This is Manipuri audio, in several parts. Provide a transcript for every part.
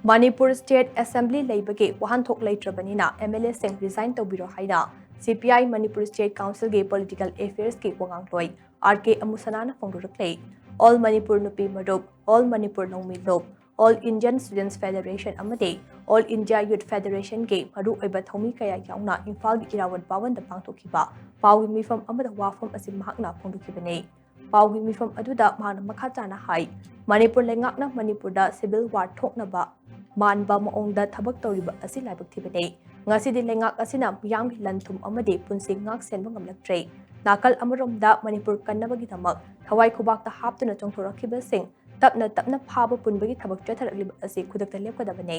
Manipur State Assembly leibage wahanthok leitrabanina MLA Shing Resign Tou haina CPI Manipur State Council ge Political Affairs ke wangangloi RK Amusanana phongdurakle All Manipur Nupi Marup All Manipur Nongmi Lop All Indian Students Federation amade All India Youth Federation ge maru oiba thomi kaya yauna Imphal gi Irawat Bhawan da pangthokhiba pawi mifam amada wafam asim mahakna phongdukhibane pawi mifam aduda mahana makha chana hai Manipur lengakna Manipur da civil war thoknaba Manba maongda thabak tawriba asi laibak thibane ngasidi lengak asina miyam lanthum amade punsi ngak senba ngamlaktre nakal amaromda Manipur kannabagi thamak thawai khubakta haptuna chongthorakhiba sing tapna phaba punbagi thabak chatharaklib asi khudakta lepkadabane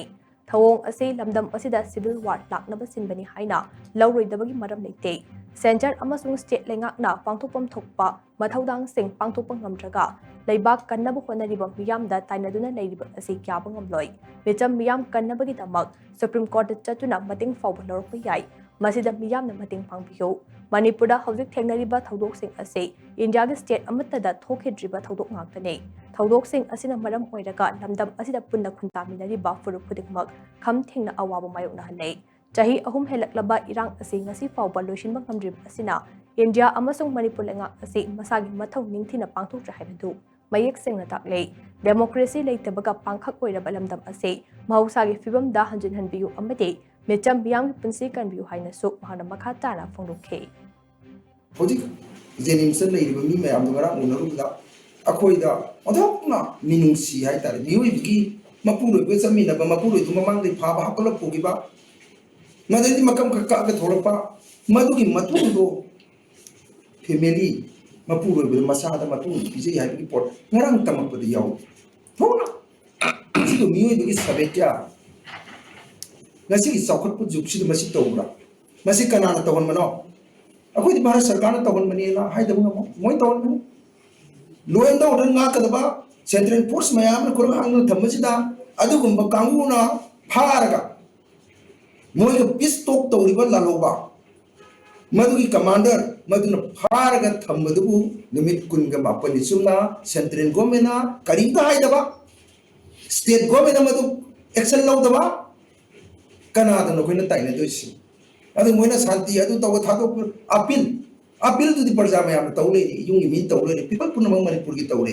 thawong asi lamdam asida civil war laknaba sinbani haina lawroidabagi maram leite Center amasung state lengakna pangthopam thokpa mathaudang sing pangthopang ngamdraga leibak kannaba honariba miyamda tainaduna leiriba asi kyaba ngamloi Micham miyam kannabagi damak Supreme Court chatuna mating fawba lorpa yai masida miyamna mating pangbiyo Manipurda hawjik thengnariba thodok sing ase India ge state amatta thokhidriba thodok ngaktane thodok sing asina maram oiraga lamdam asida punna khunta minariba furuk khudikmak kham thengna awaba mayokna hanei Chahi ahum helaklaba irang ase ngasi fawba loishinba ngamdrib asina India amasung Manipur lenga ase masagi mathau ningthina pangthokra haibadu mayek sengna takle democracy leitabaga pangkhak oiraba lamdam ase mahusagi fibam da hanjin hanbiyu amade mecham biyam punsi kanbiyu haina su mahana makha tana phongdokhe Hojik Jenimson leiriba mi mayam ngara unarumda akoida odokna minungsi hai tare miwi bigi mapuro be samina ba mapuro tu mamang de phaba hakala pogiba madai makam kakka ka thorapa madugi matundo family mapuro be masada matu biji hai bigi pot ngarang tamak padi yaw thona sido miwi bigi sabetya ngasi saukhat pu jupsi masi tawra masi kanana tawon mano akoi di Bharat Sarkar na tawon mani la hai dabu ngamo moi tawon mani loen da odan nga kadaba central force mayam na kurang hang thammasida adugumba kanguna pharaga moi ga peace talk tawriba laloba madugi commander maduna pharaga thammadubu nimit kunga mapani sumna central government na karinga hai daba state government na madu action law daba kanada no koina taina doisi adu moina shanti adu taw thado appeal to the parja mayam tawle yungi min tawle people punamang Manipur gi tawle